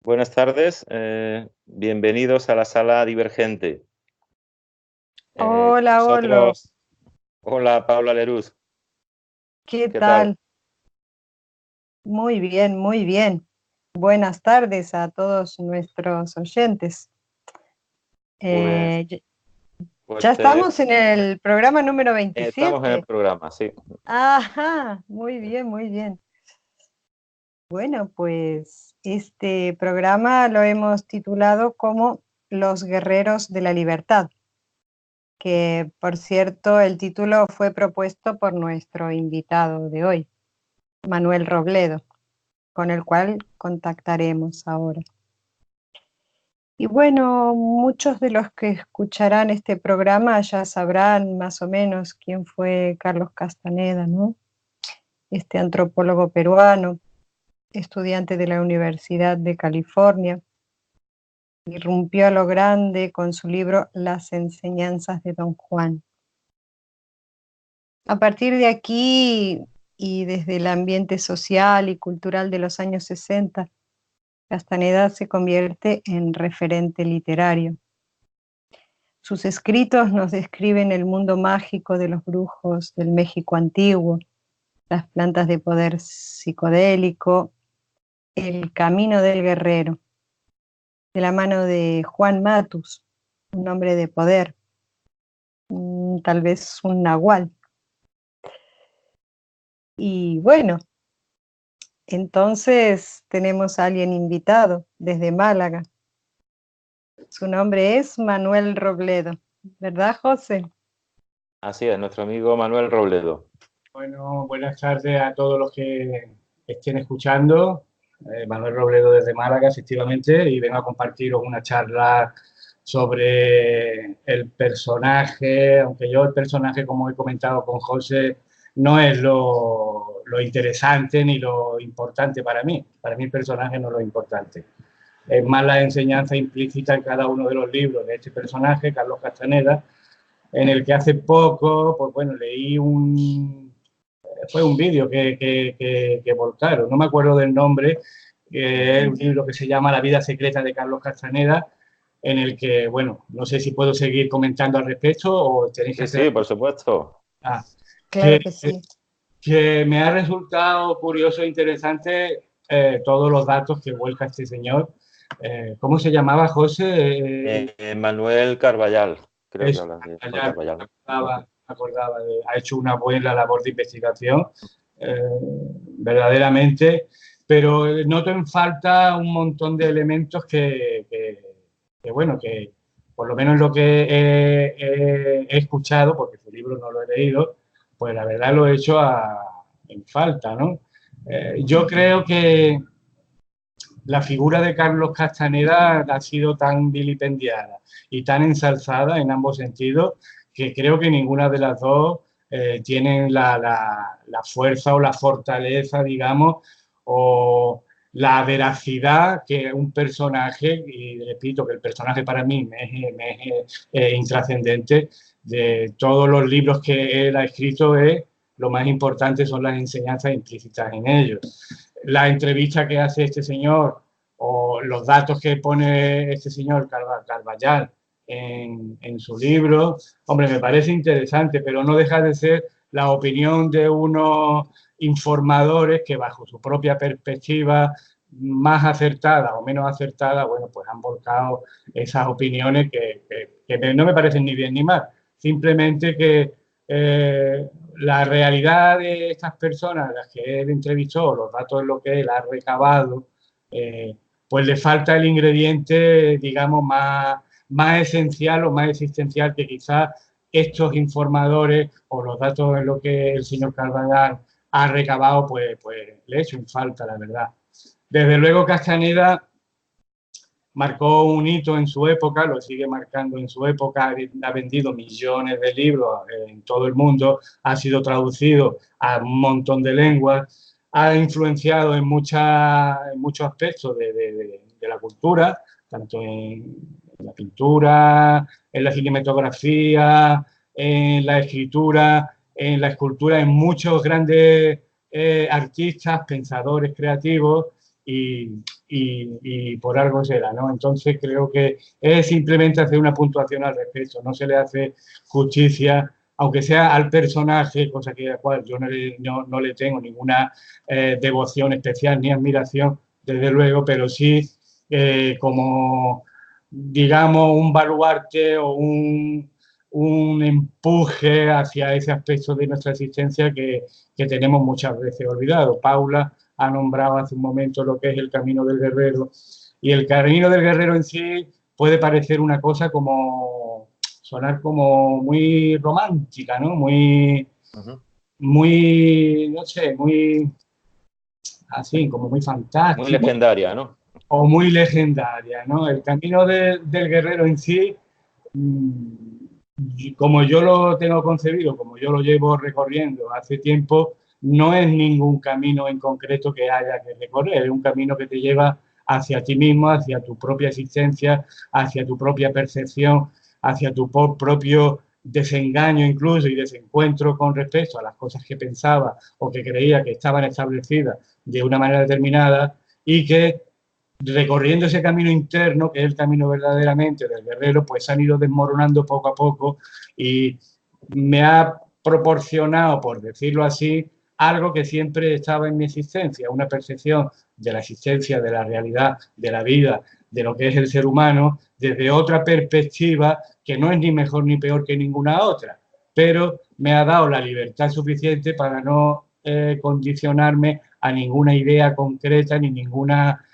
Buenas tardes, bienvenidos a la sala divergente. Hola, hola, Nosotros, hola Paula Lerús, ¿qué ¿qué tal? tal? Muy bien, muy bien. Buenas tardes a todos nuestros oyentes. Pues, Eh, ya pues ya estamos en el programa número estamos en el 27. programa, sí. Ajá, muy bien, muy bien. Bueno, pues este programa lo hemos titulado como Los Guerreros de la Libertad, que por cierto el título fue propuesto por nuestro invitado de hoy, Manuel Robledo, con el cual contactaremos ahora. Y bueno, muchos de los que escucharán este programa ya sabrán más o menos quién fue Carlos Castaneda, ¿no? Este antropólogo peruano, estudiante de la Universidad de California, irrumpió a lo grande con su libro Las enseñanzas de Don Juan. A partir de aquí y desde el ambiente social y cultural de los años 60, Castaneda se convierte en referente literario. Sus escritos nos describen el mundo mágico de los brujos del México antiguo, las plantas de poder psicodélico, el camino del guerrero, de la mano de Juan Matus, un hombre de poder, tal vez un nahual. Y bueno, entonces tenemos a alguien invitado desde Málaga. Su nombre es Manuel Robledo, ¿verdad, José? Así es, nuestro amigo Manuel Robledo. Bueno, buenas tardes a todos los que estén escuchando. Manuel Robledo desde Málaga, efectivamente, y vengo a compartiros una charla sobre el personaje, aunque yo el personaje, como he comentado con José, no es lo interesante ni lo importante para mí. Para mí el personaje no es lo importante. Es más la enseñanza implícita en cada uno de los libros de este personaje, Carlos Castaneda, en el que hace poco, pues bueno, leí fue un vídeo que volcaron, no me acuerdo del nombre, que es un libro que se llama La vida secreta de Carlos Castaneda, en el que, bueno, no sé si puedo seguir comentando al respecto o tenéis que Sí, hacer... sí, por supuesto. Ah, que, Claro que sí. que me ha resultado curioso e interesante todos los datos que vuelca este señor. ¿Cómo se llamaba, José? Manuel Carballal, creo que Es, hablas de Manuel allá Carballal, ¿no? ha hecho una buena labor de investigación, verdaderamente, pero noto en falta un montón de elementos bueno, que por lo menos lo que he escuchado, porque su libro no lo he leído, pues la verdad lo he hecho en falta, ¿no? Yo creo que la figura de Carlos Castaneda ha sido tan vilipendiada y tan ensalzada en ambos sentidos que creo que ninguna de las dos tienen la fuerza o la fortaleza, digamos, o la veracidad que un personaje, y repito que el personaje para mí me es intrascendente, de todos los libros que él ha escrito, lo más importante son las enseñanzas implícitas en ellos. La entrevista que hace este señor o los datos que pone este señor Carballal en su libro, hombre, me parece interesante, pero no deja de ser la opinión de unos informadores que bajo su propia perspectiva más acertada o menos acertada, bueno, pues han volcado esas opiniones que no me parecen ni bien ni mal. Simplemente que la realidad de estas personas, las que él entrevistó, los datos en lo que él ha recabado, pues le falta el ingrediente, digamos, más esencial o más existencial que quizás estos informadores o los datos en lo que el señor Carvajal ha recabado, pues le he hecho en falta, la verdad. Desde luego Castaneda marcó un hito en su época, lo sigue marcando en su época, ha vendido millones de libros en todo el mundo, ha sido traducido a un montón de lenguas, ha influenciado en muchos aspectos de la cultura, tanto en la pintura, en la cinematografía, en la escritura, en la escultura, en muchos grandes artistas, pensadores creativos, y y por algo será, ¿no? Entonces creo que es simplemente hacer una puntuación al respecto, no se le hace justicia, aunque sea al personaje, cosa que al cual yo no le tengo ninguna devoción especial ni admiración, desde luego, pero sí como, digamos, un baluarte o un empuje hacia ese aspecto de nuestra existencia que tenemos muchas veces olvidado. Paula ha nombrado hace un momento lo que es el camino del guerrero, y el camino del guerrero en sí puede parecer una cosa como, sonar como muy romántica, ¿no? Muy, no sé, muy así, como muy fantástica. Muy legendaria, ¿no? O muy legendaria, ¿no? El camino del guerrero en sí, como yo lo tengo concebido, como yo lo llevo recorriendo hace tiempo, no es ningún camino en concreto que haya que recorrer, es un camino que te lleva hacia ti mismo, hacia tu propia existencia, hacia tu propia percepción, hacia tu propio desengaño incluso y desencuentro con respecto a las cosas que pensaba o que creía que estaban establecidas de una manera determinada, y que recorriendo ese camino interno, que es el camino verdaderamente del guerrero, pues se han ido desmoronando poco a poco y me ha proporcionado, por decirlo así, algo que siempre estaba en mi existencia, una percepción de la existencia, de la realidad, de la vida, de lo que es el ser humano, desde otra perspectiva que no es ni mejor ni peor que ninguna otra, pero me ha dado la libertad suficiente para no condicionarme a ninguna idea concreta ni ninguna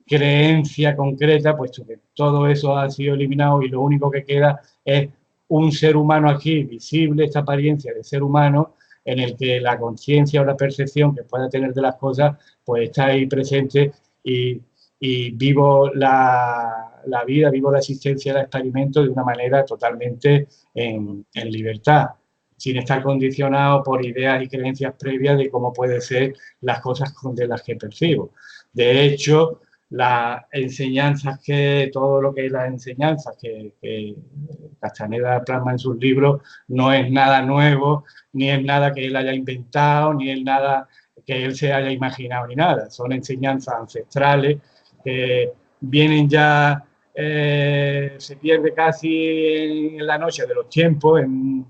creencia concreta, puesto que todo eso ha sido eliminado y lo único que queda es un ser humano aquí, visible, esta apariencia de ser humano, en el que la conciencia o la percepción que pueda tener de las cosas, pues está ahí presente y vivo la vida, vivo la existencia del experimento de una manera totalmente en libertad, sin estar condicionado por ideas y creencias previas de cómo pueden ser las cosas de las que percibo. De hecho, las enseñanzas todo lo que es las enseñanzas que Castaneda plasma en sus libros no es nada nuevo, ni es nada que él haya inventado, ni es nada que él se haya imaginado, ni nada. Son enseñanzas ancestrales que vienen ya, se pierde casi en la noche de los tiempos. En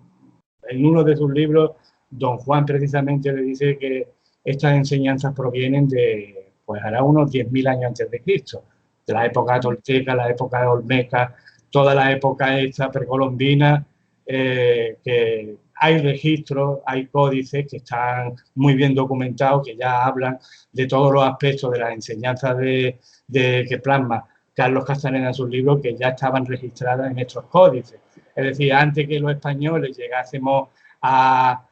uno de sus libros, don Juan precisamente le dice que estas enseñanzas provienen de, pues hará unos 10.000 años antes de Cristo, de la época tolteca, la época olmeca, toda la época esta precolombina, que hay registros, hay códices que están muy bien documentados, que ya hablan de todos los aspectos de las enseñanzas que plasma Carlos Castaneda en sus libros, que ya estaban registradas en estos códices. Es decir, antes que los españoles llegásemos a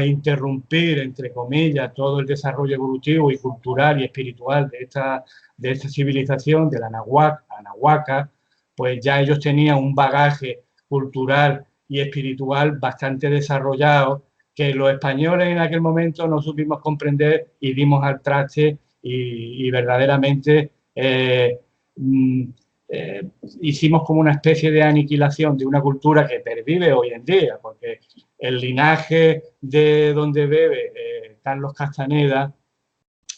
interrumpir, entre comillas, todo el desarrollo evolutivo y cultural y espiritual de esta civilización, de la Anahuaca, pues ya ellos tenían un bagaje cultural y espiritual bastante desarrollado, que los españoles en aquel momento no supimos comprender y dimos al traste y verdaderamente hicimos como una especie de aniquilación de una cultura que pervive hoy en día, porque el linaje de donde bebe Carlos Castaneda,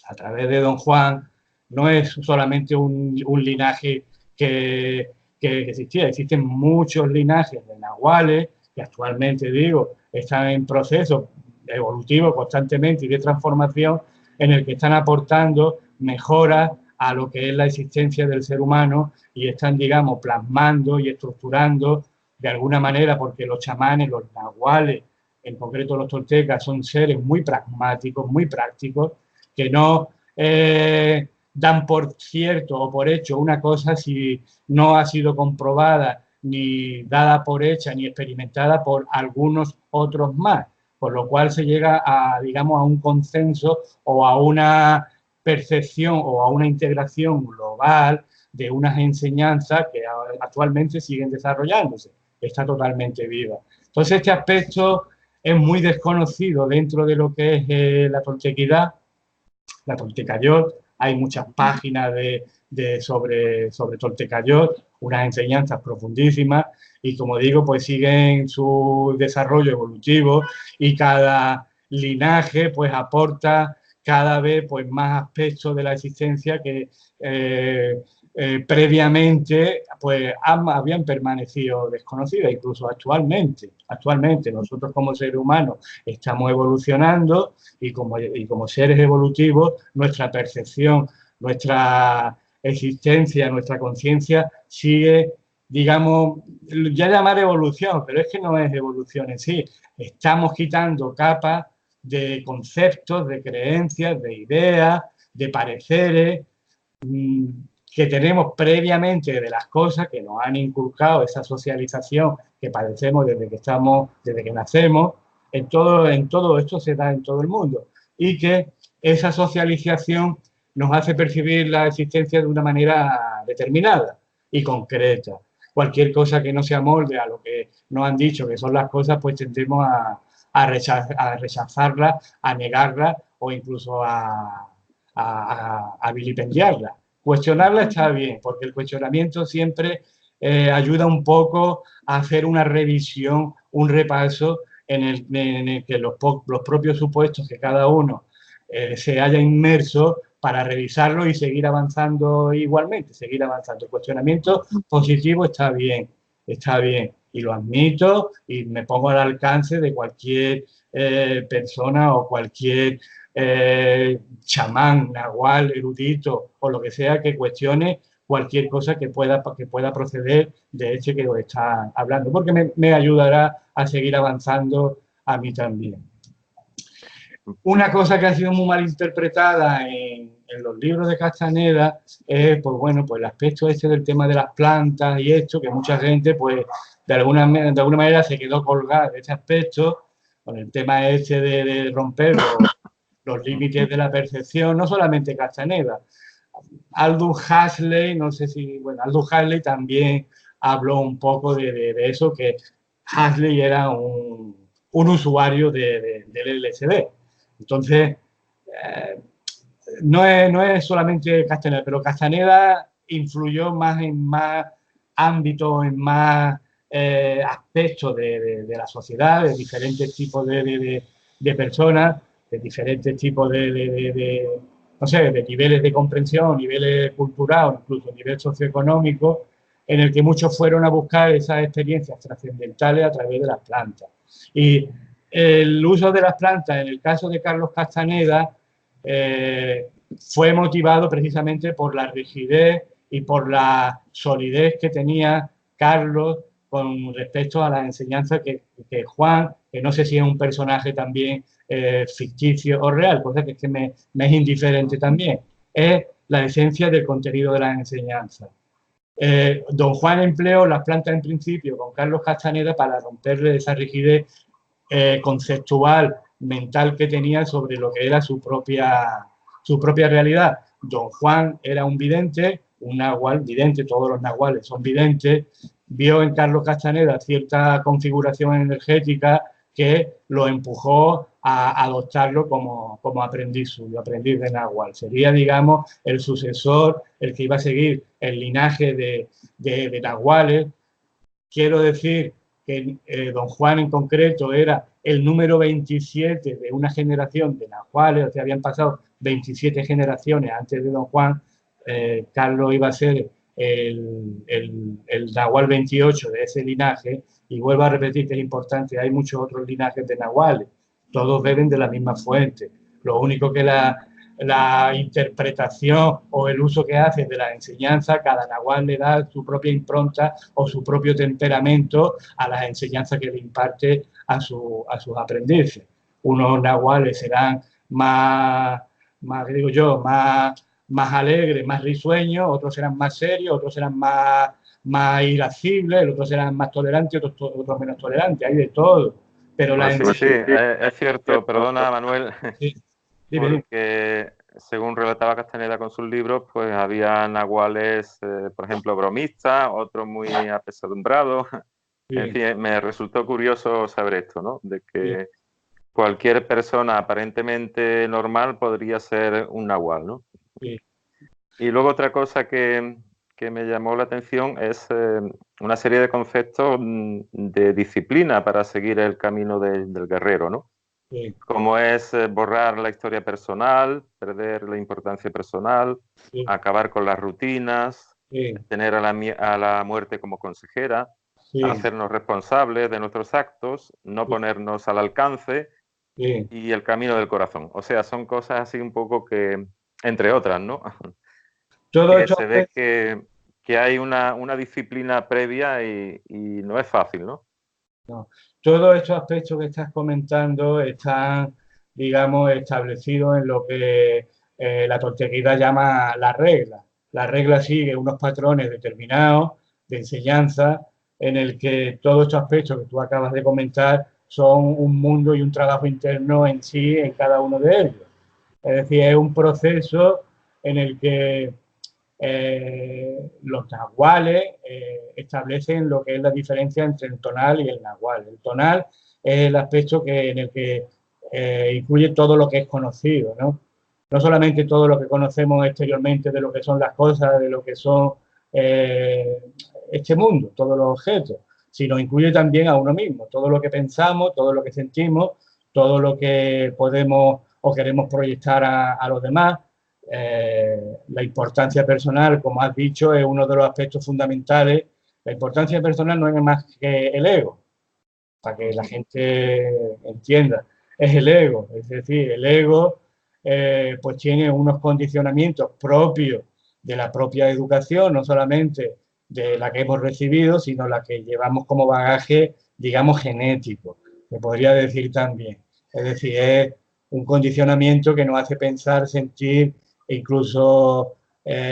a través de don Juan, no es solamente un linaje que existía, existen muchos linajes de nahuales que actualmente, digo, están en proceso evolutivo constantemente y de transformación, en el que están aportando mejoras a lo que es la existencia del ser humano y están, digamos, plasmando y estructurando de alguna manera, porque los chamanes, los nahuales, en concreto los toltecas, son seres muy pragmáticos, muy prácticos, que no dan por cierto o por hecho una cosa si no ha sido comprobada, ni dada por hecha, ni experimentada por algunos otros más, por lo cual se llega a, digamos, a un consenso o a una percepción o a una integración global de unas enseñanzas que actualmente siguen desarrollándose. Está totalmente viva. Entonces, este aspecto es muy desconocido dentro de lo que es la toltequidad, la Toltecayot. Hay muchas páginas sobre Toltecayot, unas enseñanzas profundísimas, y como digo, pues siguen su desarrollo evolutivo y cada linaje pues aporta cada vez pues, más aspectos de la existencia que previamente pues, habían permanecido desconocidas, incluso actualmente. Actualmente nosotros como seres humanos estamos evolucionando y como seres evolutivos nuestra percepción, nuestra existencia, nuestra conciencia sigue, digamos, ya llamar evolución, pero es que no es evolución en sí. Estamos quitando capas de conceptos, de creencias, de ideas, de pareceres que tenemos previamente de las cosas que nos han inculcado esa socialización que padecemos desde que nacemos. En todo esto se da en todo el mundo y que esa socialización nos hace percibir la existencia de una manera determinada y concreta. Cualquier cosa que no se amolde a lo que nos han dicho que son las cosas, pues tendemos a rechazarlas, a negarlas o incluso a vilipendiarlas. Cuestionarla está bien, porque el cuestionamiento siempre ayuda un poco a hacer una revisión, un repaso en el que los propios supuestos que cada uno se haya inmerso para revisarlo y seguir avanzando igualmente, seguir avanzando. El cuestionamiento positivo está bien, y lo admito y me pongo al alcance de cualquier persona o cualquier chamán, nahual, erudito o lo que sea que cuestione cualquier cosa que pueda proceder de este que os está hablando, porque me ayudará a seguir avanzando a mí también. Una cosa que ha sido muy mal interpretada en los libros de Castaneda es, pues bueno, pues el aspecto este del tema de las plantas y esto, que mucha gente, pues, de alguna manera se quedó colgada de este aspecto, con el tema este de romper los límites de la percepción, no solamente Castaneda. Aldous Huxley, no sé si, bueno, Aldous Huxley también habló un poco de eso, que Huxley era un usuario del LSD. Entonces, no es solamente Castaneda, pero Castaneda influyó más en más ámbitos, en más aspectos de la sociedad, de diferentes tipos de personas, de diferentes tipos no sé, de niveles de comprensión, niveles culturales, incluso nivel socioeconómico, en el que muchos fueron a buscar esas experiencias trascendentales a través de las plantas. Y el uso de las plantas, en el caso de Carlos Castaneda, fue motivado precisamente por la rigidez y por la solidez que tenía Carlos con respecto a la enseñanza que Juan, que no sé si es un personaje también ficticio o real, cosa que es que me es indiferente también, es la esencia del contenido de la enseñanza. Don Juan empleó las plantas en principio con Carlos Castaneda para romperle esa rigidez conceptual, mental que tenía sobre lo que era su propia realidad. Don Juan era un vidente, un nahual vidente, todos los nahuales son videntes, vio en Carlos Castaneda cierta configuración energética que lo empujó a adoptarlo como aprendiz suyo, aprendiz de nahual. Sería, digamos, el sucesor, el que iba a seguir el linaje de nahuales. Quiero decir que don Juan en concreto era el número 27 de una generación de nahuales, o sea, habían pasado 27 generaciones antes de don Juan. Carlos iba a ser el nahual 28 de ese linaje, y vuelvo a repetir que es importante, hay muchos otros linajes de nahuales, todos beben de la misma fuente, lo único que la interpretación o el uso que hace de la enseñanza, cada nahual le da su propia impronta o su propio temperamento a las enseñanzas que le imparte a sus aprendices. Unos nahuales serán más digo yo, más alegres, más risueños, otros serán más serios, otros serán más irascibles, otros serán más tolerantes, otros menos tolerantes, hay de todo. Pero pues sí, es cierto, perdona Manuel, sí, porque según relataba Castaneda con sus libros, pues había nahuales, por ejemplo, bromistas, otros muy apesadumbrados. Sí. En fin, me resultó curioso saber esto, ¿no? De que cualquier persona aparentemente normal podría ser un nahual, ¿no? Sí. Y luego otra cosa que me llamó la atención es una serie de conceptos de disciplina para seguir el camino del guerrero, ¿no? sí, como es borrar la historia personal, perder la importancia personal, sí, acabar con las rutinas, sí, tener a la muerte como consejera, sí, hacernos responsables de nuestros actos, no sí, ponernos al alcance sí. y el camino del corazón. O sea, son cosas así un poco que, entre otras, ¿no? Todo Que esto, se ve que hay una disciplina previa y no es fácil, ¿no? no, todos estos aspectos que estás comentando están, digamos, establecidos en lo que la toltequidad llama la regla. La regla sigue unos patrones determinados de enseñanza en el que todos estos aspectos que tú acabas de comentar son un mundo y un trabajo interno en sí en cada uno de ellos. Es decir, es un proceso en el que los nahuales establecen lo que es la diferencia entre el tonal y el nahual. El tonal es el aspecto en el que incluye todo lo que es conocido, ¿no? No solamente todo lo que conocemos exteriormente de lo que son las cosas, de lo que son este mundo, todos los objetos, sino incluye también a uno mismo, todo lo que pensamos, todo lo que sentimos, todo lo que podemos o queremos proyectar a los demás. La importancia personal, como has dicho, es uno de los aspectos fundamentales. La importancia personal no es más que el ego, para que la gente entienda. Es el ego, es decir, el ego pues tiene unos condicionamientos propios de la propia educación, no solamente de la que hemos recibido, sino la que llevamos como bagaje, digamos, genético, se podría decir también. Es decir, es un condicionamiento que nos hace pensar, sentir e incluso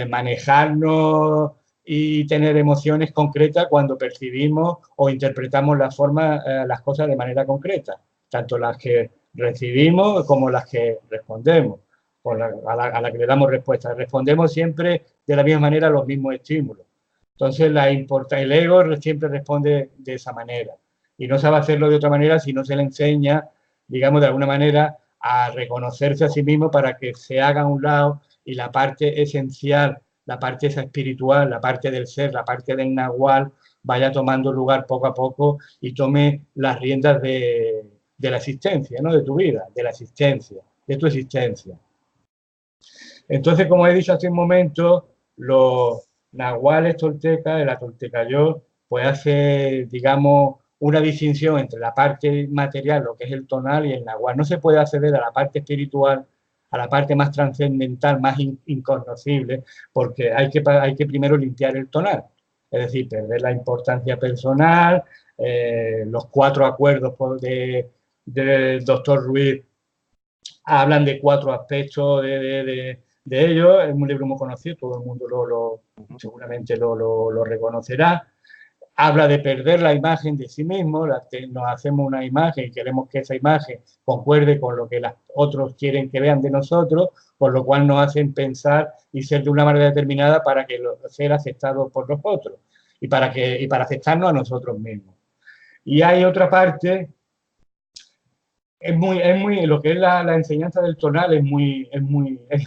manejarnos y tener emociones concretas cuando percibimos o interpretamos las cosas de manera concreta, tanto las que recibimos como las que respondemos, a la que le damos respuesta. Respondemos siempre de la misma manera a los mismos estímulos. Entonces, el ego siempre responde de esa manera y no sabe hacerlo de otra manera si no se le enseña, digamos, de alguna manera a reconocerse a sí mismo para que se haga a un lado y la parte esencial, la parte esa espiritual, la parte del ser, la parte del nahual, vaya tomando lugar poco a poco y tome las riendas de la existencia, ¿no? De tu vida, de la existencia, de tu existencia. Entonces, como he dicho hace un momento, los nahuales toltecas, de la toltecayor, pues hace, digamos, una distinción entre la parte material, lo que es el tonal, y el nahual. No se puede acceder a la parte espiritual, a la parte más trascendental, más incognoscible, porque hay que primero limpiar el tonal. Es decir, perder la importancia personal, los 4 acuerdos del doctor Ruiz hablan de 4 aspectos de ellos. Es un libro muy conocido, todo el mundo seguramente lo reconocerá. Habla de perder la imagen de sí mismo, nos hacemos una imagen y queremos que esa imagen concuerde con lo que los otros quieren que vean de nosotros, por lo cual nos hacen pensar y ser de una manera determinada para que ser aceptados por los otros y para aceptarnos a nosotros mismos. Y hay otra parte lo que es la enseñanza del tonal es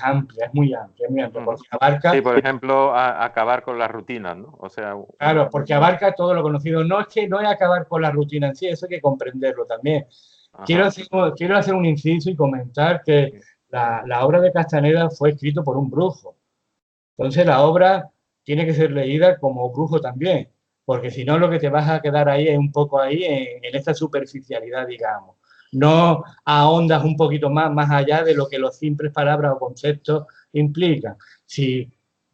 amplia, porque Sí, abarca, por ejemplo, acabar con las rutinas, ¿no? O sea, claro, porque abarca todo lo conocido. No es que no es acabar con la rutina en sí, eso hay que comprenderlo también. ajá, Quiero hacer un inciso y comentar que la obra de Castaneda fue escrita por un brujo. Entonces la obra tiene que ser leída como brujo también, porque si no lo que te vas a quedar ahí es un poco ahí en esta superficialidad, digamos. No ahondas un poquito más allá de lo que los simples palabras o conceptos implican. Si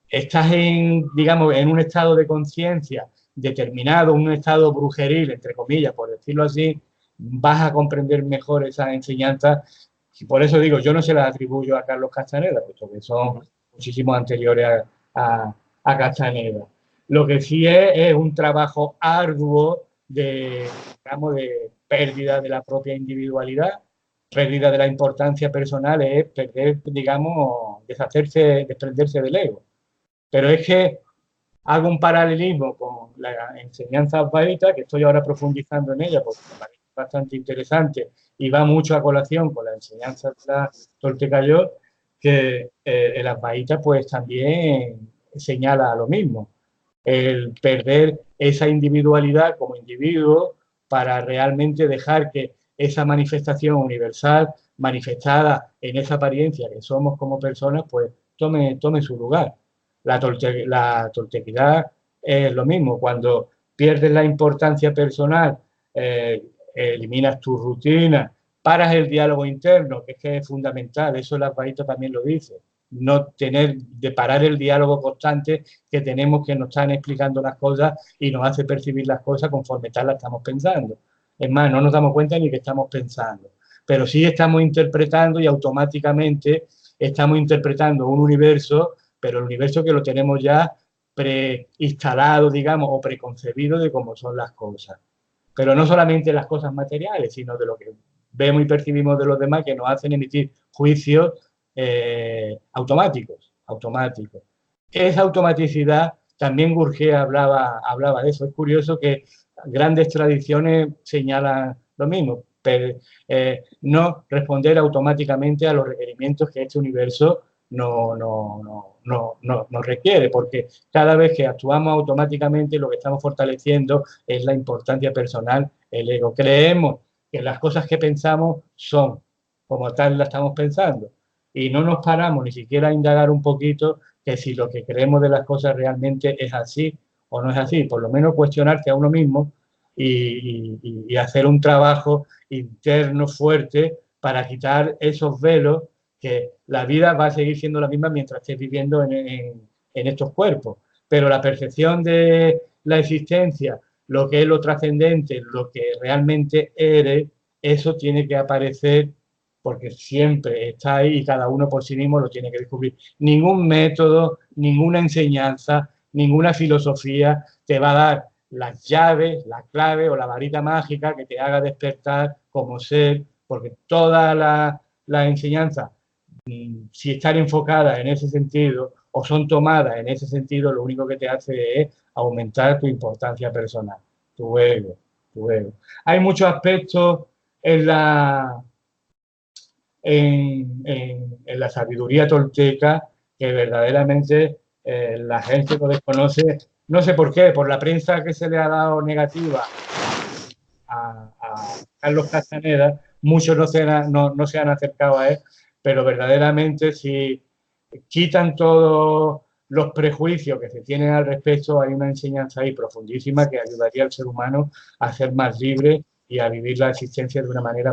estás digamos, en un estado de conciencia determinado, un estado brujeril, entre comillas, por decirlo así, vas a comprender mejor esa enseñanza. Y por eso digo, yo no se las atribuyo a Carlos Castaneda, puesto que son muchísimos anteriores a Castaneda. Lo que sí es un trabajo arduo digamos, de pérdida de la propia individualidad, pérdida de la importancia personal, es perder, digamos, desprenderse del ego. Pero es que hago un paralelismo con la enseñanza advaita, que estoy ahora profundizando en ella porque me parece bastante interesante y va mucho a colación con la enseñanza de la Toltecayor, que el advaita pues también señala lo mismo, el perder esa individualidad como individuo para realmente dejar que esa manifestación universal, manifestada en esa apariencia que somos como personas, pues tome su lugar. La toltequidad es lo mismo, cuando pierdes la importancia personal, eliminas tu rutina, paras el diálogo interno, que es fundamental, eso el Advaita también lo dice, no tener, de parar el diálogo constante que tenemos, que nos están explicando las cosas y nos hace percibir las cosas conforme tal las estamos pensando. Es más, no nos damos cuenta ni que estamos pensando, pero sí estamos interpretando y automáticamente estamos interpretando un universo, pero el universo que lo tenemos ya preinstalado, digamos, o preconcebido de cómo son las cosas. Pero no solamente las cosas materiales, sino de lo que vemos y percibimos de los demás, que nos hacen emitir juicios automáticos. Esa automaticidad, también Gurdjieff hablaba de eso. Es curioso que grandes tradiciones señalan lo mismo, pero no responder automáticamente a los requerimientos que este universo nos requiere, porque cada vez que actuamos automáticamente lo que estamos fortaleciendo es la importancia personal, el ego. Creemos que las cosas que pensamos son como tal las estamos pensando y no nos paramos ni siquiera a indagar un poquito que si lo que creemos de las cosas realmente es así o no es así, por lo menos cuestionarse a uno mismo y hacer un trabajo interno fuerte para quitar esos velos, que la vida va a seguir siendo la misma mientras estés viviendo en estos cuerpos, pero la percepción de la existencia, lo que es lo trascendente, lo que realmente eres, eso tiene que aparecer porque siempre está ahí y cada uno por sí mismo lo tiene que descubrir. Ningún método, ninguna enseñanza, ninguna filosofía te va a dar las llaves, la clave o la varita mágica que te haga despertar como ser, porque toda la enseñanza, si están enfocadas en ese sentido o son tomadas en ese sentido, lo único que te hace es aumentar tu importancia personal, tu ego. Hay muchos aspectos en la sabiduría tolteca que verdaderamente la gente lo desconoce, no sé por qué, por la prensa que se le ha dado negativa a Carlos Castaneda, muchos no se han acercado a él, pero verdaderamente si quitan todos los prejuicios que se tienen al respecto, hay una enseñanza ahí profundísima que ayudaría al ser humano a ser más libre y a vivir la existencia de una manera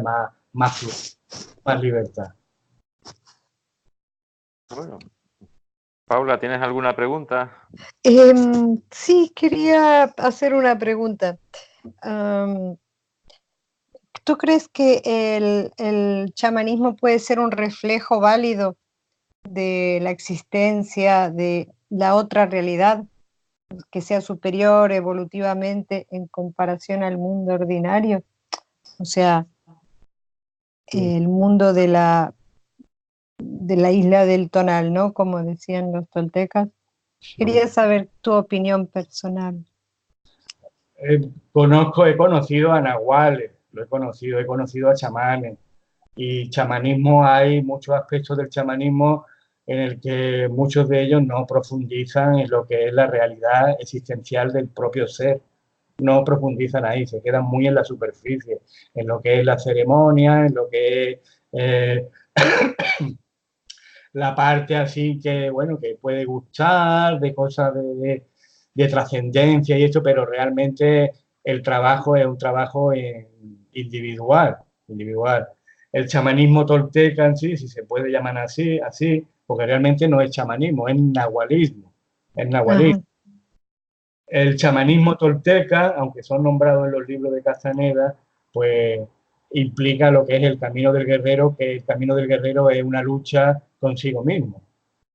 más fluida, más libertad. Bueno. Paula, ¿tienes alguna pregunta? Sí, quería hacer una pregunta. ¿Tú crees que el chamanismo puede ser un reflejo válido de la existencia de la otra realidad, que sea superior evolutivamente en comparación al mundo ordinario? O sea, el mundo de la isla del Tonal, ¿no? Como decían los toltecas. Quería saber tu opinión personal. He conocido a nahuales, he conocido a chamanes, y chamanismo, hay muchos aspectos del chamanismo en el que muchos de ellos no profundizan en lo que es la realidad existencial del propio ser, no profundizan ahí, se quedan muy en la superficie, en lo que es la ceremonia, en lo que es la parte así que, bueno, que puede gustar, de cosas de trascendencia y esto, pero realmente el trabajo es un trabajo individual. El chamanismo tolteca en sí, si se puede llamar así, porque realmente no es chamanismo, es nahualismo. El chamanismo tolteca, aunque son nombrados en los libros de Castaneda, pues implica lo que es el camino del guerrero, que el camino del guerrero es una lucha consigo mismo.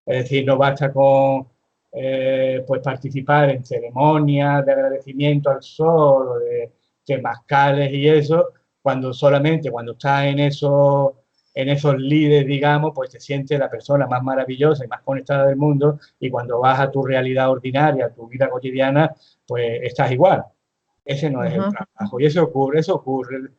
Es decir, no basta con pues participar en ceremonias de agradecimiento al sol o de temazcales y eso, cuando estás en esos líderes, digamos, pues te sientes la persona más maravillosa y más conectada del mundo, y cuando vas a tu realidad ordinaria, a tu vida cotidiana, pues estás igual. Ese no es el trabajo, y eso ocurre.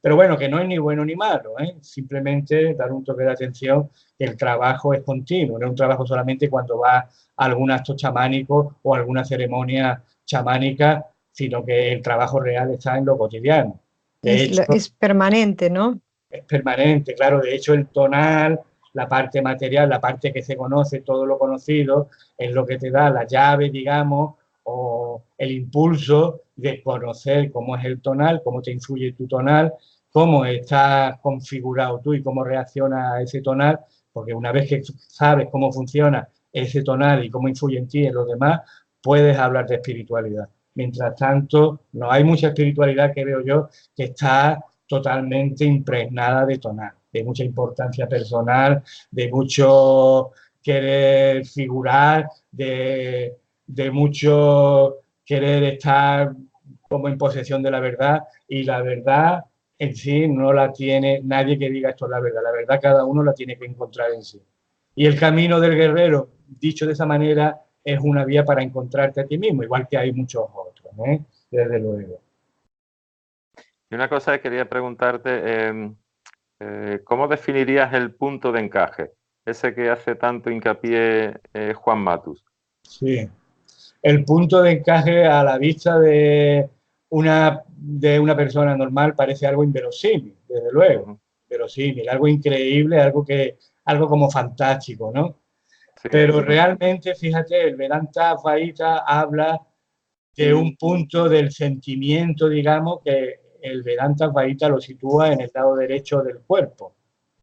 Pero bueno, que no es ni bueno ni malo, ¿eh? Simplemente dar un toque de atención, que el trabajo es continuo, no es un trabajo solamente cuando vas a algún acto chamánico o alguna ceremonia chamánica, sino que el trabajo real está en lo cotidiano. De hecho, es permanente, ¿no? es permanente, claro. De hecho, el tonal, la parte material, la parte que se conoce, todo lo conocido, es lo que te da la llave, digamos, o el impulso de conocer cómo es el tonal, cómo te influye tu tonal, cómo estás configurado tú y cómo reacciona a ese tonal, porque una vez que sabes cómo funciona ese tonal y cómo influye en ti y en los demás, puedes hablar de espiritualidad. Mientras tanto, no hay mucha espiritualidad que veo yo que está totalmente impregnada de tonal, de mucha importancia personal, de mucho querer figurar, de mucho querer estar como en posesión de la verdad, y la verdad en sí no la tiene nadie que diga esto es la verdad cada uno la tiene que encontrar en sí. Y el camino del guerrero, dicho de esa manera, es una vía para encontrarte a ti mismo, igual que hay muchos otros, desde luego. Y una cosa que quería preguntarte, ¿cómo definirías el punto de encaje? Ese que hace tanto hincapié Juan Matus. Sí, el punto de encaje a la vista de una persona normal parece algo inverosímil, desde luego, verosímil, algo increíble, algo como fantástico, ¿no? Sí. Pero realmente, fíjate, el Vedanta Advaita habla de un punto del sentimiento, digamos, que el Vedanta Advaita lo sitúa en el lado derecho del cuerpo,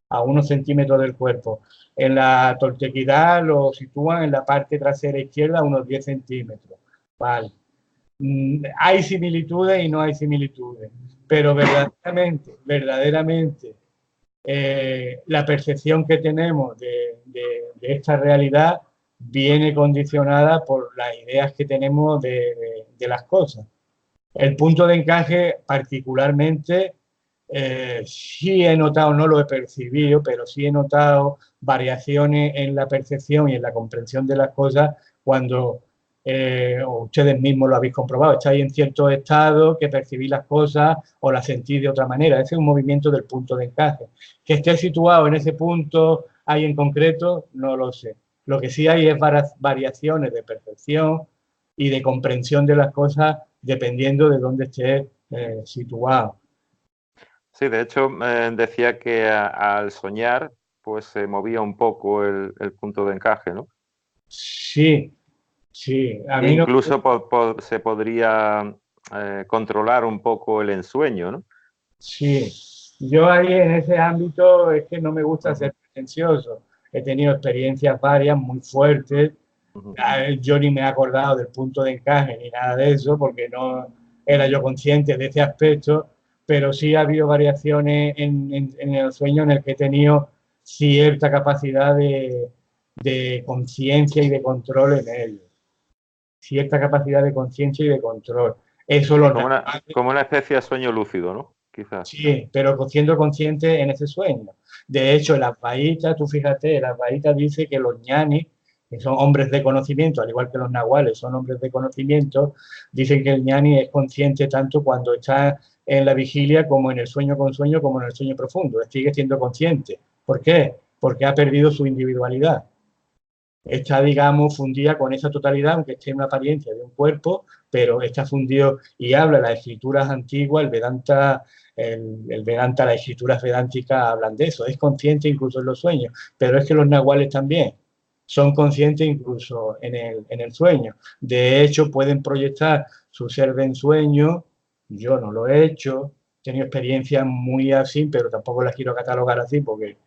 a unos centímetros del cuerpo. En la toltequidad lo sitúan en la parte trasera izquierda a unos 10 centímetros. Vale. Hay similitudes y no hay similitudes, pero verdaderamente, la percepción que tenemos de esta realidad viene condicionada por las ideas que tenemos de las cosas. El punto de encaje particularmente, sí he notado, no lo he percibido, pero sí he notado variaciones en la percepción y en la comprensión de las cosas cuando o ustedes mismos lo habéis comprobado, estáis en cierto estado que percibís las cosas o las sentís de otra manera. Ese es un movimiento del punto de encaje. Que esté situado en ese punto ahí en concreto, no lo sé. Lo que sí hay es variaciones de percepción y de comprensión de las cosas dependiendo de dónde esté situado. Sí, de hecho decía que al soñar pues se movía un poco el punto de encaje, ¿no? Sí, sí. A mí incluso se podría controlar un poco el ensueño, ¿no? Sí, yo ahí en ese ámbito es que no me gusta ser pretencioso. He tenido experiencias varias muy fuertes. Yo ni me he acordado del punto de encaje ni nada de eso porque no era yo consciente de ese aspecto, pero sí ha habido variaciones en el sueño en el que he tenido cierta capacidad de conciencia y de control en ello. Cierta capacidad de conciencia y de control. Eso lo como una especie de sueño lúcido, ¿no? Quizás. Sí, pero siendo consciente en ese sueño. De hecho, el Advaita, tú fíjate, el Advaita dice que los ñanis, que son hombres de conocimiento, al igual que los nahuales son hombres de conocimiento, dicen que el ñani es consciente tanto cuando está en la vigilia como en el sueño con sueño, como en el sueño profundo. Sigue siendo consciente. ¿Por qué? Porque ha perdido su individualidad. Está, digamos, fundida con esa totalidad, aunque esté en una apariencia de un cuerpo, pero está fundido y habla las escrituras antiguas, el Vedanta, las escrituras vedánticas hablan de eso, es consciente incluso en los sueños, pero es que los nahuales también son conscientes incluso en el sueño. De hecho, pueden proyectar su ser de ensueño, yo no lo he hecho, he tenido experiencias muy así, pero tampoco las quiero catalogar así porque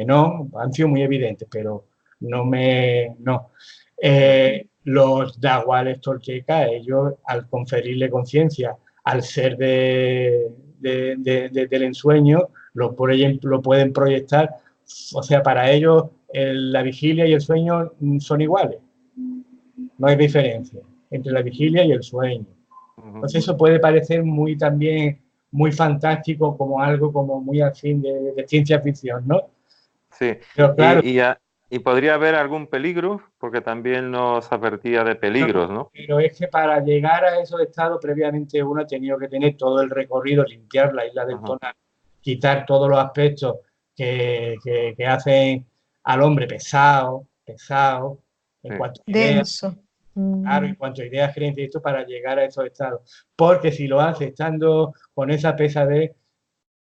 no, han sido muy evidentes, pero no. Los nahuales toltecas, ellos al conferirle conciencia al ser del ensueño, lo pueden proyectar, o sea, para ellos la vigilia y el sueño son iguales, no hay diferencia entre la vigilia y el sueño. Entonces eso puede parecer muy también, muy fantástico, como algo como muy afín de ciencia ficción, ¿no? Sí, pero claro, y podría haber algún peligro, porque también nos advertía de peligros, ¿no? Pero es que para llegar a esos estados, previamente uno ha tenido que tener todo el recorrido, limpiar la isla del tonal, quitar todos los aspectos que hacen al hombre pesado, en cuanto a ideas, denso. Claro, en cuanto a ideas, creencias y esto para llegar a esos estados. Porque si lo hace estando con esa pesadez,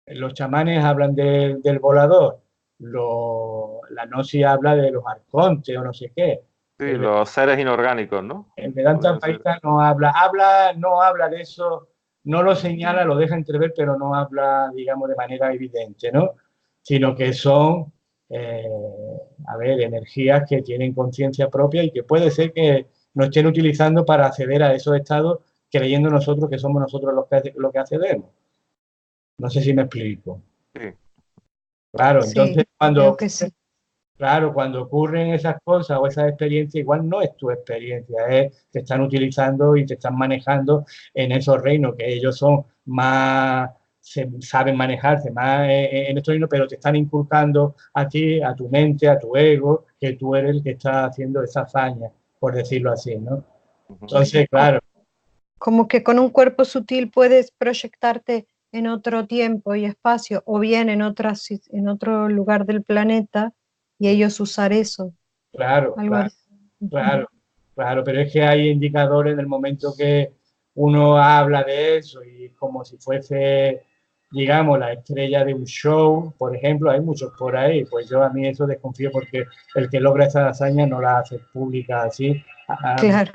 los chamanes hablan del volador, la gnosis habla de los arcontes o no sé qué. Sí, los seres inorgánicos, ¿no? El Vedanta Vaita no habla de eso, no lo señala, lo deja entrever, pero no habla, digamos, de manera evidente, ¿no? Sino que son, a ver, energías que tienen conciencia propia y que puede ser que nos estén utilizando para acceder a esos estados creyendo nosotros que somos nosotros los que accedemos. No sé si me explico. Sí. Claro, Sí, entonces creo que sí. claro, cuando ocurren esas cosas o esas experiencias, igual no es tu experiencia, te están utilizando y te están manejando en esos reinos, que ellos son más, saben manejarse más en estos reinos, pero te están inculcando a ti, a tu mente, a tu ego, que tú eres el que está haciendo esa hazaña, por decirlo así, ¿no? Entonces, claro. Como que con un cuerpo sutil puedes proyectarte en otro tiempo y espacio, o bien en otro lugar del planeta, y ellos usar eso. Claro, Algo claro, así. claro, pero es que hay indicadores en el momento que uno habla de eso y como si fuese, digamos, la estrella de un show, por ejemplo, hay muchos por ahí, pues yo a mí eso desconfío porque el que logra esa hazaña no la hace pública así, Claro.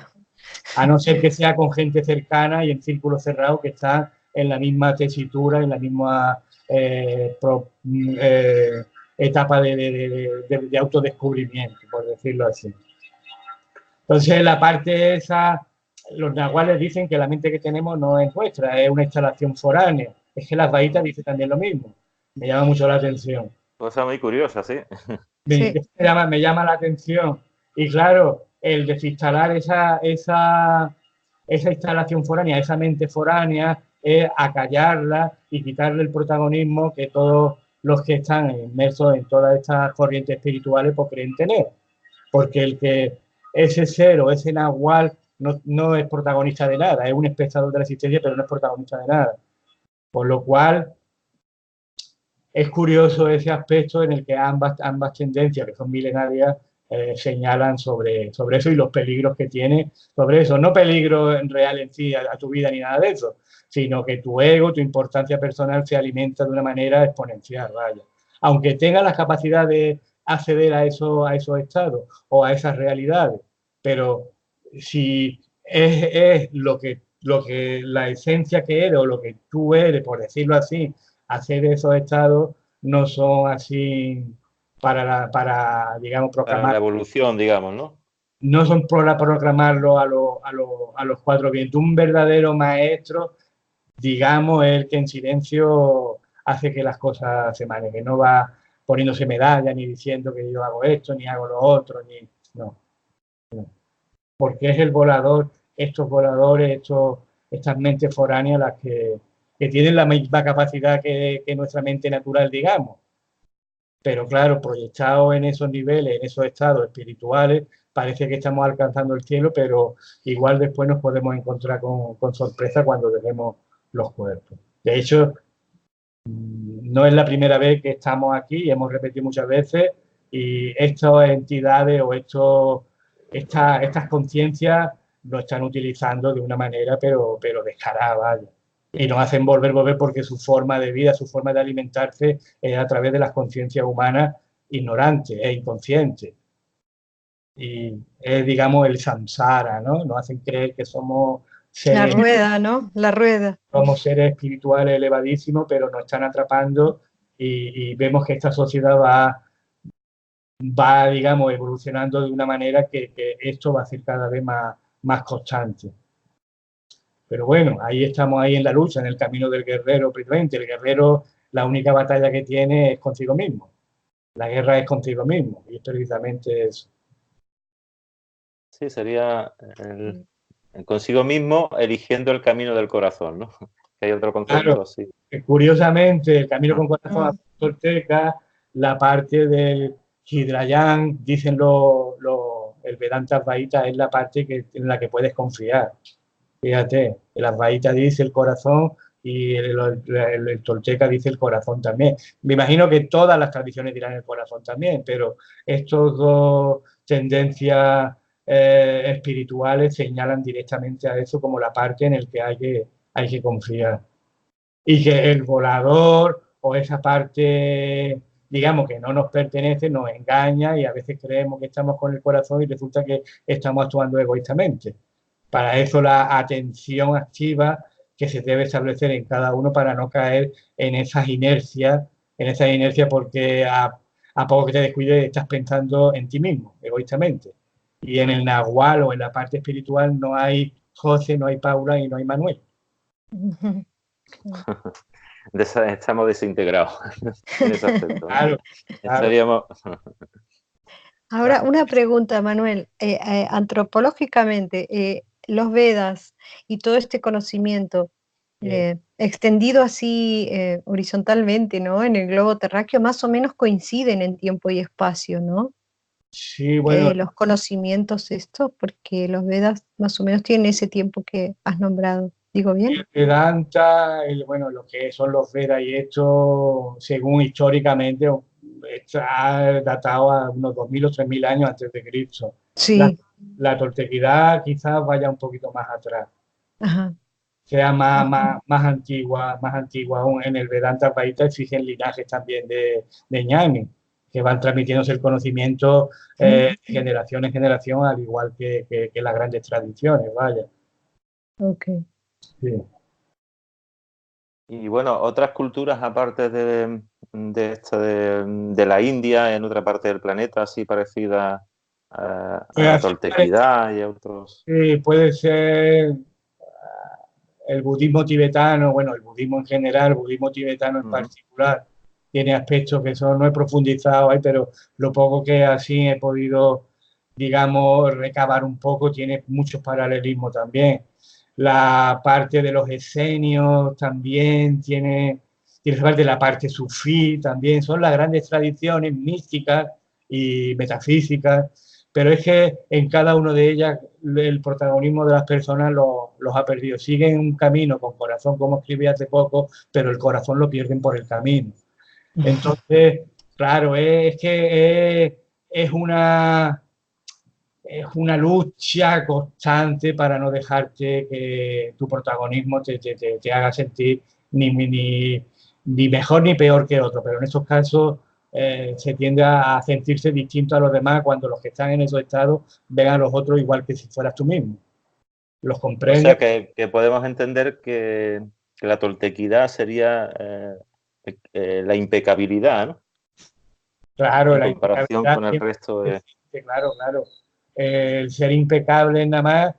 a no ser que sea con gente cercana y en círculo cerrado que está en la misma tesitura, en la misma etapa de autodescubrimiento, por decirlo así. Entonces, la parte esa, los nahuales dicen que la mente que tenemos no es nuestra, es una instalación foránea. Es que las bahitas dicen también lo mismo. Me llama mucho la atención. Cosa muy curiosa, sí. Me llama la atención. Y claro, el desinstalar esa instalación foránea, esa mente foránea, es acallarla y quitarle el protagonismo que todos los que están inmersos en todas estas corrientes espirituales pues creen tener. Porque el que ese ser o ese nahual no es protagonista de nada, es un espectador de la existencia, pero no es protagonista de nada. Por lo cual, es curioso ese aspecto en el que ambas tendencias, que son milenarias, señalan sobre eso y los peligros que tiene sobre eso. No peligro en real en sí a tu vida ni nada de eso, sino que tu ego, tu importancia personal se alimenta de una manera exponencial, vaya. Aunque tenga la capacidad de acceder a esos estados o a esas realidades, pero si es lo que la esencia que eres o lo que tú eres, por decirlo así, hacer esos estados no son así para digamos, Para la proclamar. evolución, digamos, ¿no? No son para proclamarlo a los cuatro vientos. Un verdadero maestro, digamos, es el que en silencio hace que las cosas se manejen. No va poniéndose medalla ni diciendo que yo hago esto, ni hago lo otro, ni no. Porque es el volador, estos voladores, estas mentes foráneas las que tienen la misma capacidad que nuestra mente natural, digamos. Pero claro, proyectado en esos niveles, en esos estados espirituales, parece que estamos alcanzando el cielo, pero igual después nos podemos encontrar con sorpresa cuando dejemos los cuerpos. De hecho, no es la primera vez que estamos aquí, hemos repetido muchas veces, y estas entidades o estas conciencias nos están utilizando de una manera, pero descarada, vaya. Y nos hacen volver porque su forma de vida, su forma de alimentarse es a través de las conciencias humanas ignorantes e inconscientes. Y es, digamos, el samsara, ¿no? Nos hacen creer que somos La seres, rueda, ¿no? La rueda. somos seres espirituales elevadísimos, pero nos están atrapando y vemos que esta sociedad va, digamos, evolucionando de una manera que esto va a ser cada vez más constante. Pero bueno, ahí estamos ahí en la lucha, en el camino del guerrero, precisamente. El guerrero, la única batalla que tiene es consigo mismo. La guerra es consigo mismo y es precisamente eso. Sí, sería el consigo mismo eligiendo el camino del corazón, ¿no? Que hay otro concepto Claro, así. curiosamente, el camino con corazón tolteca, la parte del Hidrayan, dicen el Vedanta Advaita, es la parte en la que puedes confiar. Fíjate, el Advaita dice el corazón y el tolteca dice el corazón también. Me imagino que todas las tradiciones dirán el corazón también, pero estos dos tendencias espirituales señalan directamente a eso como la parte en la que hay que confiar. Y que el volador o esa parte, digamos, que no nos pertenece, nos engaña y a veces creemos que estamos con el corazón y resulta que estamos actuando egoístamente. Para eso la atención activa que se debe establecer en cada uno para no caer en esas inercias porque a poco que te descuides estás pensando en ti mismo, egoístamente. Y en el Nahual o en la parte espiritual no hay José, no hay Paula y no hay Manuel. Estamos desintegrados en ese aspecto. Claro, Estaríamos... Ahora, una pregunta, Manuel. Antropológicamente, los Vedas y todo este conocimiento extendido así horizontalmente, ¿no? En el globo terráqueo, más o menos coinciden en tiempo y espacio, ¿no? Sí, bueno, Los conocimientos estos, porque los Vedas más o menos tienen ese tiempo que has nombrado. ¿Digo bien? el Vedanta, bueno, lo que son los Vedas y esto, según históricamente, está datado a unos 2000 o 3000 años antes de Cristo. Sí. La toltequidad quizás vaya un poquito más atrás, Ajá. sea más antigua aún. En el Vedanta Vaita exigen linajes también de ñani, que van transmitiéndose el conocimiento de generación en generación, al igual que las grandes tradiciones, vaya. Ok. Sí. Y bueno, otras culturas aparte de esta de la India, en otra parte del planeta, así parecida a la toltequidad y a otros. Sí, puede ser el budismo tibetano, bueno, el budismo en general, el budismo tibetano en particular, tiene aspectos que son, no he profundizado ahí, pero lo poco que así he podido, digamos, recabar un poco, tiene muchos paralelismos también. La parte de los esenios también tiene parte de la parte sufí también, son las grandes tradiciones místicas y metafísicas, pero es que en cada una de ellas el protagonismo de las personas los ha perdido. Siguen un camino con corazón, como escribí hace poco, pero el corazón lo pierden por el camino. Entonces, claro, es que es una lucha constante para no dejarte que tu protagonismo te haga sentir ni mejor ni peor que otro, pero en estos casos se tiende a sentirse distinto a los demás cuando los que están en esos estados ven a los otros igual que si fueras tú mismo. Los O comprendes. sea que podemos entender que la toltequidad sería la impecabilidad, ¿no? Claro, En la comparación impecabilidad con el resto de... claro, claro. El ser impecable nada más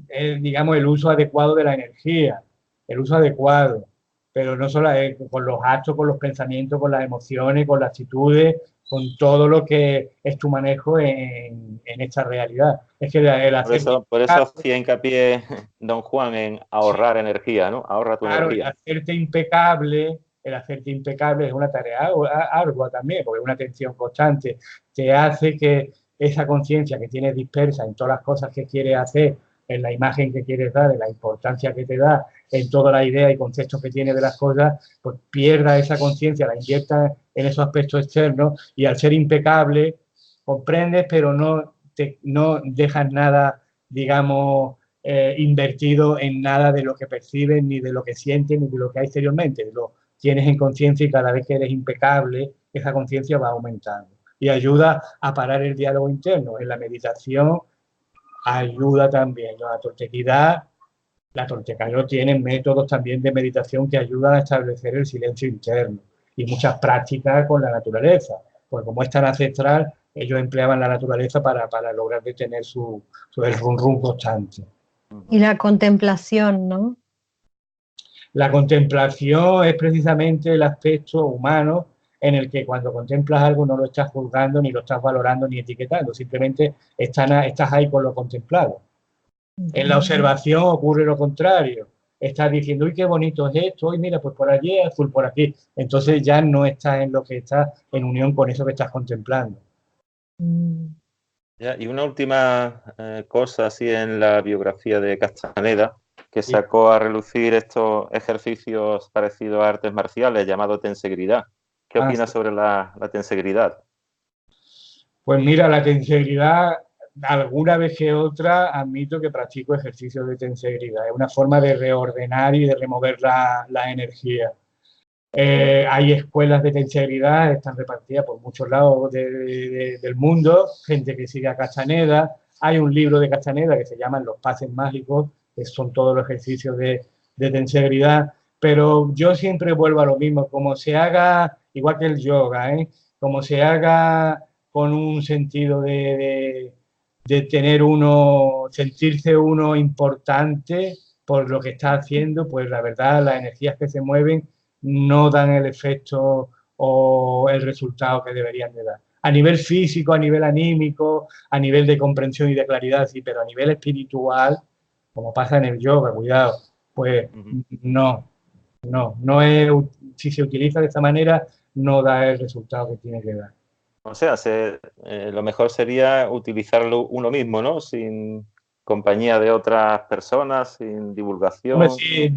es, digamos, el uso adecuado de la energía, el uso adecuado, pero no solo con los actos, con los pensamientos, con las emociones, con las actitudes, con todo lo que es tu manejo en esta realidad. Es que el hacer... Por eso hacía hincapié don Juan en ahorrar energía, ¿no? Ahorra tu Claro, energía. el hacerte impecable es una tarea ardua también, porque una atención constante te hace que esa conciencia que tienes dispersa en todas las cosas que quieres hacer, en la imagen que quieres dar, en la importancia que te da, en toda la idea y conceptos que tienes de las cosas, pues pierda esa conciencia, la invierta en esos aspectos externos y al ser impecable comprendes, pero no dejas nada, digamos, invertido en nada de lo que percibes, ni de lo que sientes, ni de lo que hay exteriormente. Lo tienes en conciencia y cada vez que eres impecable, esa conciencia va aumentando. Y ayuda a parar el diálogo interno. En la meditación ayuda también. La toltequidad tiene métodos también de meditación que ayudan a establecer el silencio interno y muchas prácticas con la naturaleza. Pues como es tan ancestral, ellos empleaban la naturaleza para lograr detener el rum rum constante. Y la contemplación, ¿no? La contemplación es precisamente el aspecto humano en el que cuando contemplas algo no lo estás juzgando, ni lo estás valorando, ni etiquetando, simplemente estás ahí con lo contemplado. En la observación ocurre lo contrario. Estás diciendo, uy, qué bonito es esto, uy, mira, pues por allí es azul, por aquí. Entonces ya no estás en lo que estás en unión con eso que estás contemplando. Ya, y una última cosa así en la biografía de Castaneda, que sacó a relucir estos ejercicios parecidos a artes marciales llamados tensegridad. ¿Qué opinas sobre la tensegridad? Pues mira, la tensegridad alguna vez que otra admito que practico ejercicios de tensegridad. Es una forma de reordenar y de remover la energía. Hay escuelas de tensegridad, están repartidas por muchos lados del mundo, gente que sigue a Castaneda. Hay un libro de Castaneda que se llama Los Pases Mágicos, que son todos los ejercicios de tensegridad. Pero yo siempre vuelvo a lo mismo, como se haga, igual que el yoga, como se haga con un sentido de tener uno, sentirse uno importante por lo que está haciendo, pues la verdad, las energías que se mueven no dan el efecto o el resultado que deberían de dar. A nivel físico, a nivel anímico, a nivel de comprensión y de claridad, sí, pero a nivel espiritual, como pasa en el yoga, cuidado, pues no es, si se utiliza de esta manera, no da el resultado que tiene que dar. O sea, lo mejor sería utilizarlo uno mismo, ¿no? Sin compañía de otras personas, sin divulgación. Si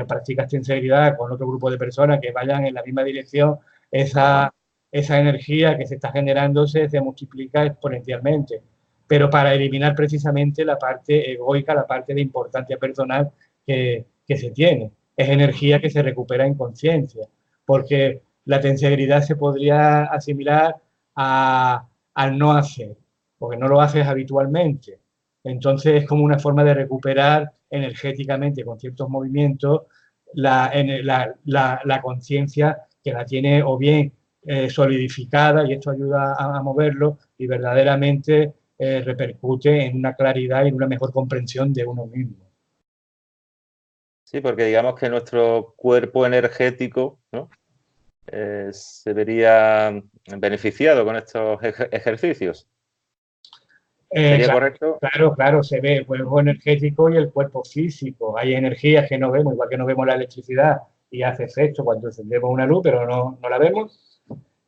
practicas tensegridad con otro grupo de personas que vayan en la misma dirección, esa energía que se está generando se multiplica exponencialmente. Pero para eliminar precisamente la parte egoica, la parte de importancia personal que se tiene. Es energía que se recupera en conciencia, porque la tensegridad se podría asimilar al no hacer, porque no lo haces habitualmente. Entonces es como una forma de recuperar energéticamente con ciertos movimientos la conciencia que la tiene o bien solidificada, y esto ayuda a moverlo, y verdaderamente repercute en una claridad y en una mejor comprensión de uno mismo. Sí, porque digamos que nuestro cuerpo energético, ¿no? Se vería beneficiado con estos ejercicios. ¿Sería correcto? Claro, se ve el cuerpo energético y el cuerpo físico. Hay energías que no vemos, igual que no vemos la electricidad y hace efecto cuando encendemos una luz, pero no la vemos.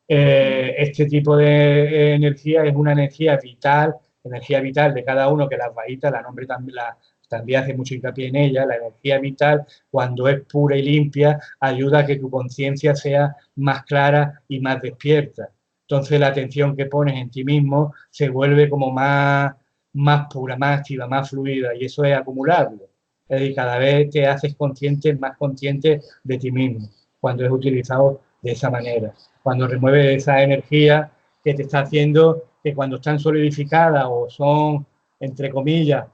Este tipo de energía es una energía vital de cada uno, que las bajitas, la nombre también hace mucho hincapié en ella. La energía vital, cuando es pura y limpia, ayuda a que tu conciencia sea más clara y más despierta. Entonces la atención que pones en ti mismo se vuelve como más pura, más activa, más fluida, y eso es acumulable. Es decir, cada vez te haces más consciente de ti mismo, cuando es utilizado de esa manera. Cuando remueve esa energía que te está haciendo que cuando están solidificadas o son, entre comillas,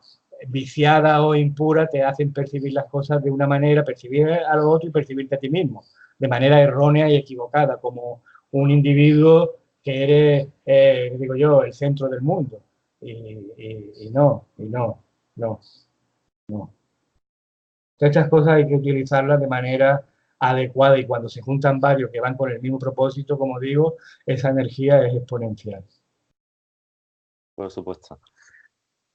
viciadas o impuras, te hacen percibir las cosas de una manera, percibir a lo otro y percibirte a ti mismo, de manera errónea y equivocada, como un individuo que eres, digo yo, el centro del mundo. Y no. Estas cosas hay que utilizarlas de manera adecuada, y cuando se juntan varios que van con el mismo propósito, como digo, esa energía es exponencial. Por supuesto.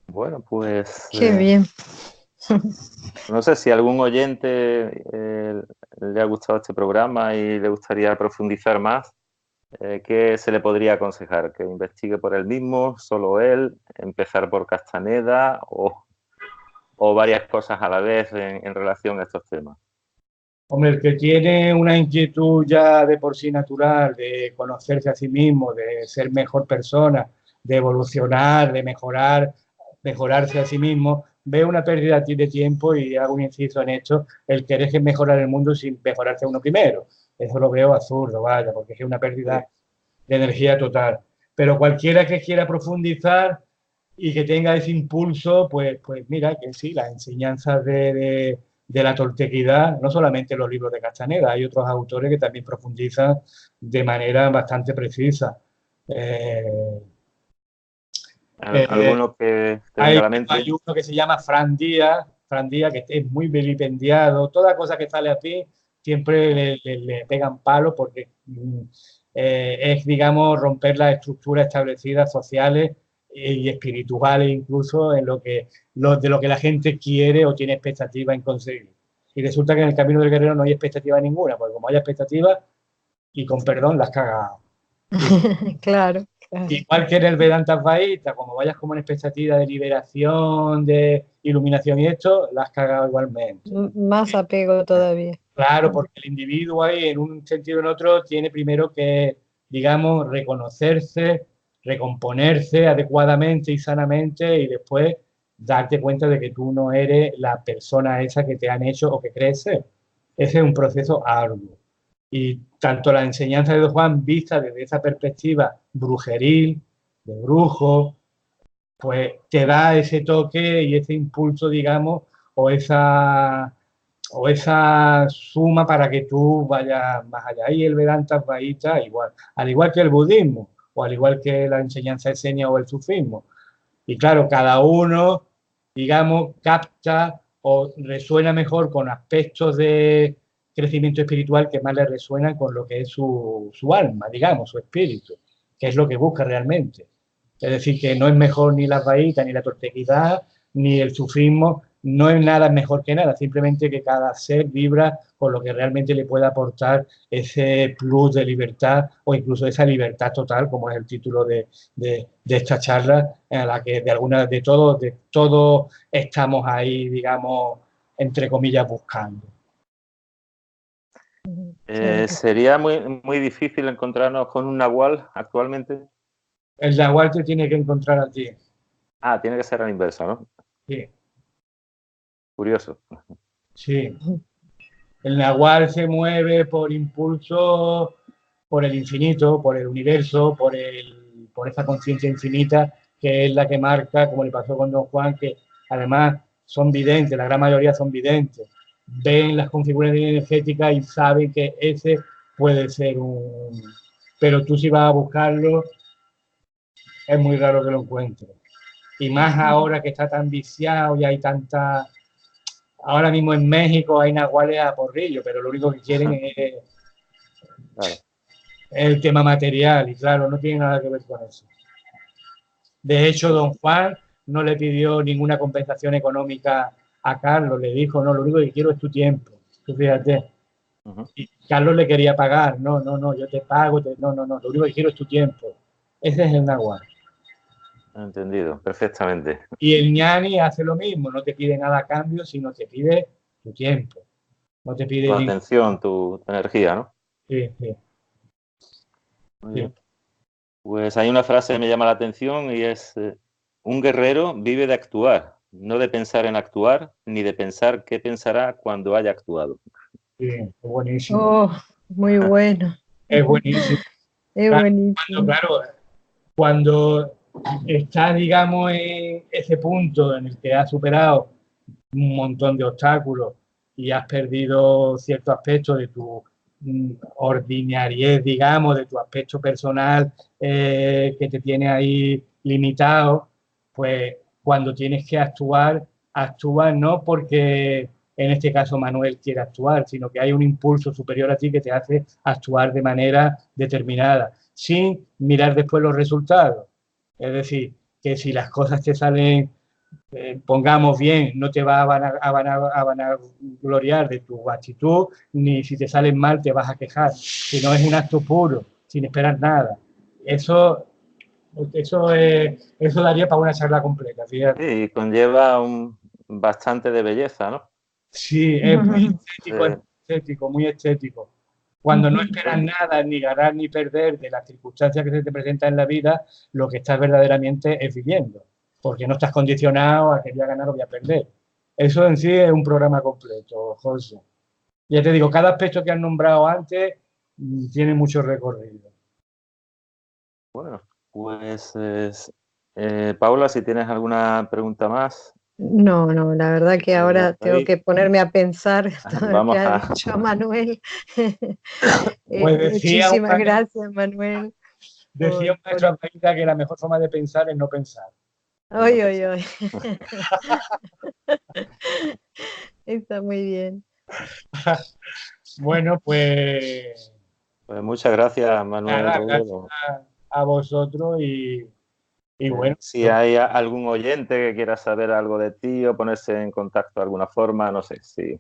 Bueno, pues... Qué bien. No sé si a algún oyente le ha gustado este programa y le gustaría profundizar más. ¿Qué se le podría aconsejar? ¿Que investigue por él mismo, solo él, empezar por Castaneda o varias cosas a la vez en relación a estos temas? Hombre, el que tiene una inquietud ya de por sí natural, de conocerse a sí mismo, de ser mejor persona, de evolucionar, de mejorarse a sí mismo, ve una pérdida de tiempo, y hago un inciso en esto, el querer mejorar el mundo sin mejorarse uno primero. Eso lo veo absurdo, vaya, porque es una pérdida de energía total. Pero cualquiera que quiera profundizar y que tenga ese impulso, pues mira, que sí, las enseñanzas de la toltequidad, no solamente los libros de Castaneda, hay otros autores que también profundizan de manera bastante precisa. ¿Alguno que te venga a la mente? Hay uno que se llama Fran Díaz, que es muy vilipendiado. Toda cosa que sale así siempre le pegan palos, porque es, digamos, romper las estructuras establecidas sociales y espirituales, incluso de lo que la gente quiere o tiene expectativa en conseguir. Y resulta que en el camino del guerrero no hay expectativa ninguna, porque como hay expectativa, y con perdón, las cagas. Claro. Igual que en el Vedanta Advaita, como vayas como en expectativa de liberación, de iluminación y esto, las has cagado igualmente. Más apego todavía. Claro, porque el individuo ahí, en un sentido o en otro, tiene primero que, digamos, reconocerse, recomponerse adecuadamente y sanamente y después darte cuenta de que tú no eres la persona esa que te han hecho o que crees ser. Ese es un proceso arduo. Y tanto la enseñanza de Don Juan vista desde esa perspectiva brujeril, de brujo, pues te da ese toque y ese impulso, digamos, o esa suma para que tú vayas más allá. Y el Vedanta Advaita igual, al igual que el budismo, o al igual que la enseñanza esenia o el sufismo. Y claro, cada uno, digamos, capta o resuena mejor con aspectos de crecimiento espiritual que más le resuenan con lo que es su alma, digamos, su espíritu, que es lo que busca realmente. Es decir, que no es mejor ni la Advaita, ni la tortequidad, ni el sufismo, no es nada mejor que nada, simplemente que cada ser vibra con lo que realmente le puede aportar ese plus de libertad o incluso esa libertad total, como es el título de esta charla, en la que de todo estamos ahí, digamos, entre comillas, buscando. ¿Sería muy difícil encontrarnos con un nahual actualmente? El nahual te tiene que encontrar a ti. Ah, tiene que ser al inverso, ¿no? Sí. Curioso. Sí. El nahual se mueve por impulso, por el infinito, por el universo, por esa conciencia infinita que es la que marca, como le pasó con Don Juan, que además son videntes, la gran mayoría son videntes, ven las configuraciones energéticas y saben que ese puede ser un... Pero tú si vas a buscarlo, es muy raro que lo encuentres. Y más ahora que está tan viciado y hay tanta... Ahora mismo en México hay nahuales a porrillo, pero lo único que quieren es Claro. el tema material y claro, no tiene nada que ver con eso. De hecho, Don Juan no le pidió ninguna compensación económica a Carlos, le dijo, no, lo único que quiero es tu tiempo, tú fíjate. Y Carlos le quería pagar, no, yo te pago, no, lo único que quiero es tu tiempo. Ese es el nahual. Entendido, perfectamente. Y el ñani hace lo mismo, no te pide nada a cambio, sino te pide tu tiempo. No te pide Tu atención, tu energía, ¿no? Sí, sí. Muy bien. Pues hay una frase que me llama la atención y es, un guerrero vive de actuar, no de pensar en actuar, ni de pensar qué pensará cuando haya actuado. Sí, es buenísimo. Oh, muy bueno. Es buenísimo. Es buenísimo. Cuando estás, digamos, en ese punto en el que has superado un montón de obstáculos y has perdido ciertos aspectos de tu ordinariedad, digamos, de tu aspecto personal que te tiene ahí limitado, pues cuando tienes que actuar, actúas no porque en este caso Manuel quiere actuar, sino que hay un impulso superior a ti que te hace actuar de manera determinada, sin mirar después los resultados. Es decir, que si las cosas te salen pongamos bien, no te va a vanagloriar de tu actitud, ni si te salen mal te vas a quejar, sino es un acto puro, sin esperar nada. Eso daría para una charla completa, fíjate. Sí, conlleva bastante de belleza, ¿no? Sí, es muy estético, muy estético. Cuando no esperas nada, ni ganar ni perder de las circunstancias que se te presentan en la vida, lo que estás verdaderamente es viviendo, porque no estás condicionado a que voy a ganar o voy a perder. Eso en sí es un programa completo, José. Ya te digo, cada aspecto que has nombrado antes tiene mucho recorrido. Bueno, pues Paula, si tienes alguna pregunta más. No, la verdad que ahora tengo que ponerme a pensar todo lo Vamos que ha a... dicho Manuel. Pues Muchísimas gracias, Manuel. Decía un maestro América que la mejor forma de pensar es no pensar. Ay. Está muy bien. Bueno, pues muchas gracias, Manuel nada, Robledo. gracias a vosotros y bueno. Si hay algún oyente que quiera saber algo de ti o ponerse en contacto de alguna forma, no sé, si...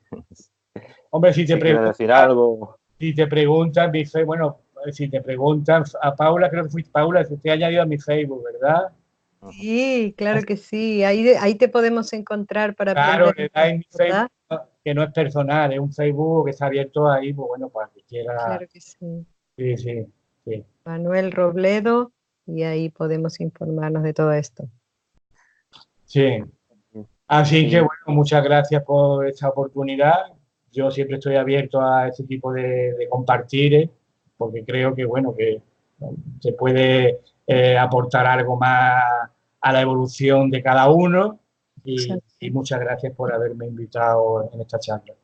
Hombre, si te preguntan, decir algo. Si te preguntan, si te preguntan a Paula, creo que fuiste Paula, que te ha añadido a mi Facebook, ¿verdad? Sí, claro que sí. Ahí te podemos encontrar para claro, aprender. Le da en mi Facebook, que no es personal, es un Facebook que está abierto ahí, pues bueno, para que quiera. Claro que sí. Sí. Manuel Robledo. y ahí podemos informarnos de todo esto. Sí. Así que, bueno, muchas gracias por esta oportunidad. Yo siempre estoy abierto a este tipo de compartir, porque creo que, bueno, que se puede aportar algo más a la evolución de cada uno y muchas gracias por haberme invitado en esta charla.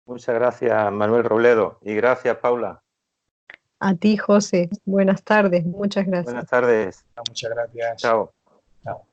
Muchas gracias, Manuel Robledo, y gracias, Paula. A ti, José. Buenas tardes. Muchas gracias. Buenas tardes. Muchas gracias. Chao. Chao.